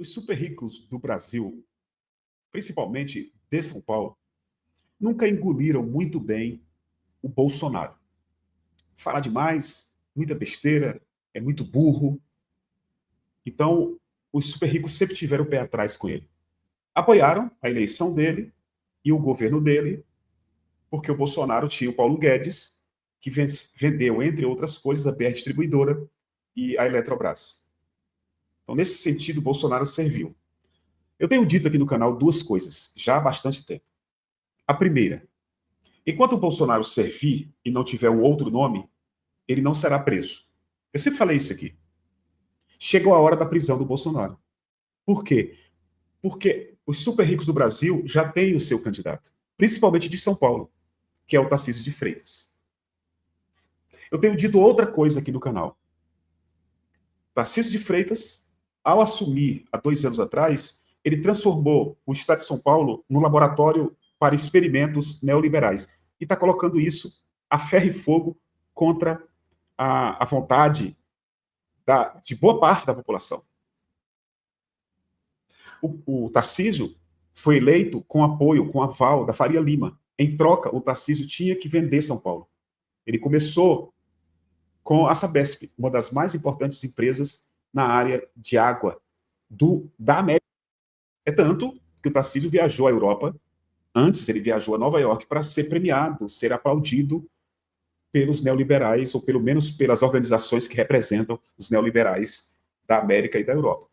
Os super ricos do Brasil, principalmente de São Paulo, nunca engoliram muito bem o Bolsonaro. Fala demais, muita besteira, é muito burro. Então, os super ricos sempre tiveram o pé atrás com ele. Apoiaram a eleição dele e o governo dele, porque o Bolsonaro tinha o Paulo Guedes, que vendeu, entre outras coisas, a BR Distribuidora e a Eletrobras. Então, nesse sentido, o Bolsonaro serviu. Eu tenho dito aqui no canal duas coisas, já há bastante tempo. A primeira, enquanto o Bolsonaro servir e não tiver um outro nome, ele não será preso. Eu sempre falei isso aqui. Chegou a hora da prisão do Bolsonaro. Por quê? Porque os super ricos do Brasil já têm o seu candidato, principalmente de São Paulo, que é o Tarcísio de Freitas. Eu tenho dito outra coisa aqui no canal. Tarcísio de Freitas, ao assumir há 2 anos atrás, ele transformou o Estado de São Paulo num laboratório para experimentos neoliberais. E está colocando isso a ferro e fogo contra a vontade de boa parte da população. O Tarcísio foi eleito com apoio, com aval da Faria Lima. Em troca, o Tarcísio tinha que vender São Paulo. Ele começou com a Sabesp, uma das mais importantes empresas na área de água da América. É tanto que o Tarcísio viajou à Europa. Antes, ele viajou a Nova York para ser premiado, ser aplaudido pelos neoliberais, ou pelo menos pelas organizações que representam os neoliberais da América e da Europa.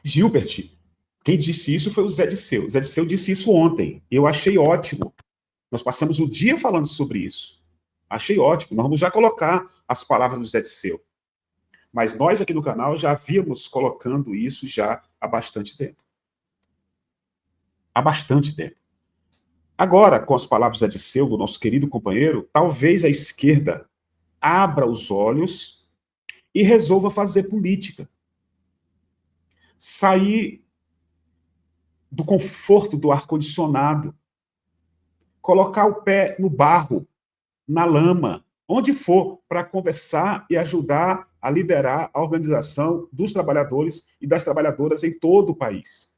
Gilbert, quem disse isso foi o Zé Disseu. O Zé Disseu disse isso ontem. Eu achei ótimo. Nós passamos o dia falando sobre isso. Achei ótimo. Nós vamos já colocar as palavras do Zé Disseu. Mas nós aqui no canal já havíamos colocando isso já há bastante tempo. Há bastante tempo. Agora, com as palavras do Zé Disseu, do nosso querido companheiro, talvez a esquerda abra os olhos e resolva fazer política. Sair do conforto do ar-condicionado, colocar o pé no barro, na lama, onde for, para conversar e ajudar a liderar a organização dos trabalhadores e das trabalhadoras em todo o país.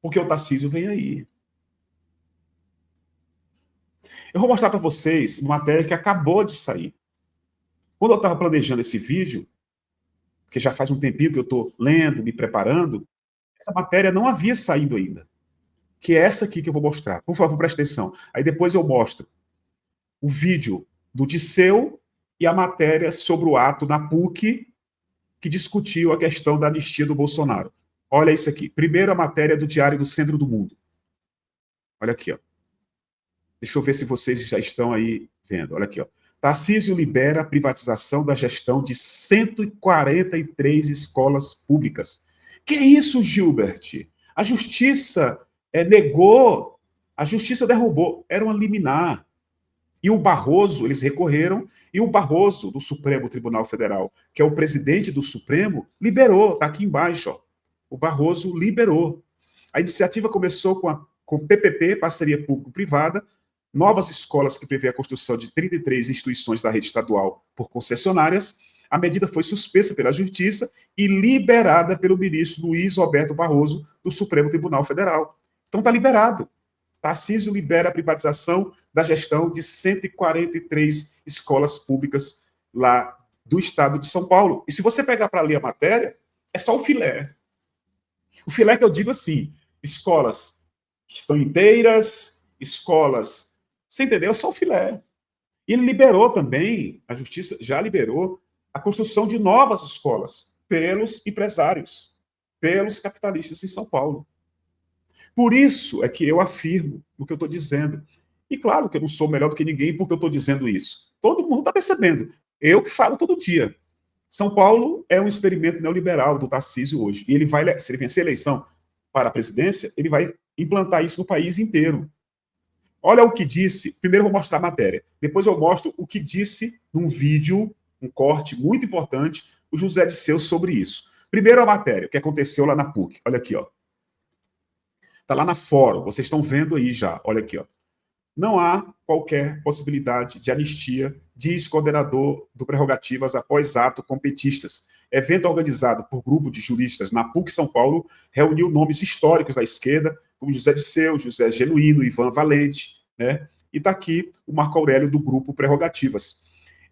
Porque o Tarcísio vem aí. Eu vou mostrar para vocês uma matéria que acabou de sair. Quando eu estava planejando esse vídeo, porque já faz um tempinho que eu estou lendo, me preparando, essa matéria não havia saído ainda. Que é essa aqui que eu vou mostrar. Por favor, preste atenção. Aí depois eu mostro o vídeo do Disseu e a matéria sobre o ato na PUC que discutiu a questão da anistia do Bolsonaro. Olha isso aqui. Primeiro a matéria do Diário do Centro do Mundo. Olha aqui, ó. Deixa eu ver se vocês já estão aí vendo. Olha aqui, ó. Tarcísio libera a privatização da gestão de 143 escolas públicas. Que é isso, Gilbert? A justiça negou, a justiça derrubou. Era uma liminar. E o Barroso, eles recorreram, e o Barroso, do Supremo Tribunal Federal, que é o presidente do Supremo, liberou. Está aqui embaixo, ó. O Barroso liberou. A iniciativa começou com PPP, parceria público-privada, novas escolas que prevê a construção de 33 instituições da rede estadual por concessionárias. A medida foi suspensa pela Justiça e liberada pelo ministro Luiz Roberto Barroso, do Supremo Tribunal Federal. Então está liberado. Tarcísio libera a privatização da gestão de 143 escolas públicas lá do estado de São Paulo. E se você pegar para ler a matéria, é só o filé. O filé que eu digo assim, escolas que estão inteiras, escolas... Você entendeu? É só o filé. E ele liberou também, a Justiça já liberou, a construção de novas escolas pelos empresários, pelos capitalistas em São Paulo. Por isso é que eu afirmo o que eu estou dizendo. E claro que eu não sou melhor do que ninguém porque eu estou dizendo isso. Todo mundo está percebendo. Eu que falo todo dia. São Paulo é um experimento neoliberal do Tarcísio hoje. E ele vai, se ele vencer a eleição para a presidência, ele vai implantar isso no país inteiro. Olha o que disse. Primeiro eu vou mostrar a matéria. Depois eu mostro o que disse num vídeo, um corte muito importante, o José Disseu sobre isso. Primeiro a matéria, o que aconteceu lá na PUC. Olha aqui, ó. Está lá na Fórum, vocês estão vendo aí já. Olha aqui, ó. não há qualquer possibilidade de anistia, diz coordenador do Prerrogativas após ato com petistas. Evento organizado por grupo de juristas na PUC São Paulo reuniu nomes históricos da esquerda, como José Disseu, José Genuíno, Ivan Valente, né? E está aqui o Marco Aurélio do grupo Prerrogativas.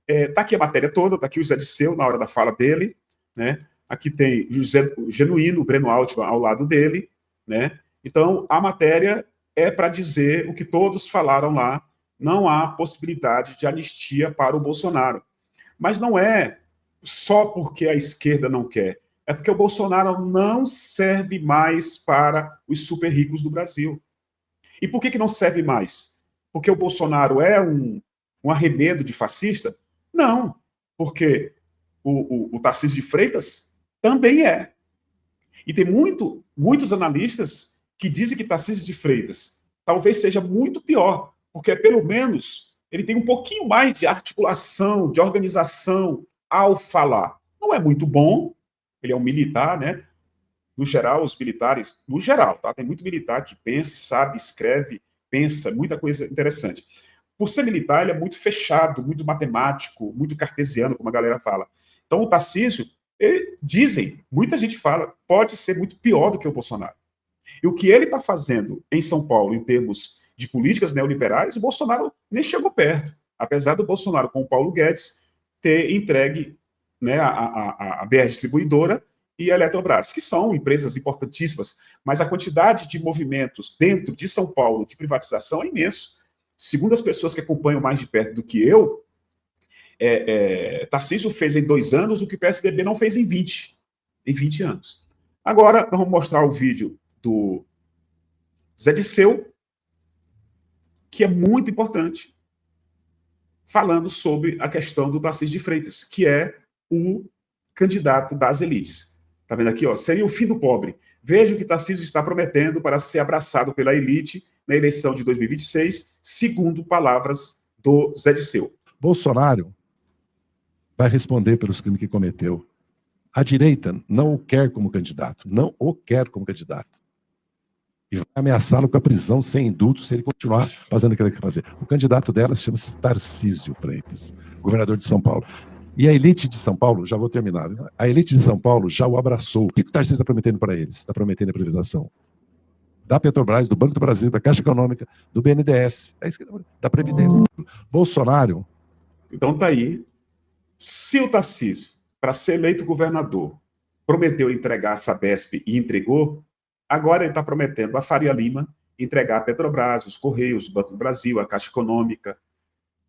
Está aqui a matéria toda, está aqui o José Disseu na hora da fala dele, né? Aqui tem José Genuíno, Breno Altman ao lado dele, né? Então, a matéria é para dizer o que todos falaram lá, não há possibilidade de anistia para o Bolsonaro. Mas não é só porque a esquerda não quer, é porque o Bolsonaro não serve mais para os super ricos do Brasil. E por que não serve mais? Porque o Bolsonaro é um arremedo de fascista? Não, porque o Tarcísio de Freitas também é. E tem muitos analistas que dizem que Tarcísio de Freitas talvez seja muito pior, porque pelo menos ele tem um pouquinho mais de articulação, de organização ao falar. Não é muito bom, ele é um militar, né? No geral, os militares, no geral, tá? Tem muito militar que pensa, sabe, escreve, pensa, muita coisa interessante. Por ser militar, ele é muito fechado, muito matemático, muito cartesiano, como a galera fala. Então, o Tarcísio, dizem, muita gente fala, pode ser muito pior do que o Bolsonaro. E o que ele está fazendo em São Paulo, em termos de políticas neoliberais, o Bolsonaro nem chegou perto. Apesar do Bolsonaro, com o Paulo Guedes, ter entregue, né, a BR Distribuidora e a Eletrobras, que são empresas importantíssimas, mas a quantidade de movimentos dentro de São Paulo de privatização é imenso. Segundo as pessoas que acompanham mais de perto do que eu, Tarcísio fez em 2 anos o que o PSDB não fez em 20 anos. Agora, nós vamos mostrar o vídeo do Zé Disseu, que é muito importante, falando sobre a questão do Tarcísio de Freitas, que é o candidato das elites. Está vendo aqui? Ó, seria o fim do pobre. Veja o que Tarcísio está prometendo para ser abraçado pela elite na eleição de 2026, segundo palavras do Zé Disseu. Bolsonaro vai responder pelos crimes que cometeu. A direita não o quer como candidato, não o quer como candidato. E vai ameaçá-lo com a prisão sem indulto se ele continuar fazendo o que ele quer fazer. O candidato dela chama-se Tarcísio Freitas, governador de São Paulo. E a elite de São Paulo, já vou terminar, viu? A elite de São Paulo já o abraçou. O que o Tarcísio está prometendo para eles? Está prometendo a privatização da Petrobras, do Banco do Brasil, da Caixa Econômica, do BNDES, da Previdência. Bolsonaro. Então tá aí. Se o Tarcísio, para ser eleito governador, prometeu entregar a Sabesp e entregou, agora ele está prometendo a Faria Lima entregar a Petrobras, os Correios, o Banco do Brasil, a Caixa Econômica,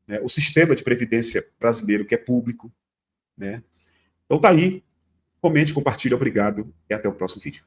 né, o sistema de previdência brasileiro que é público. Né? Então tá aí. Comente, compartilhe, obrigado e até o próximo vídeo.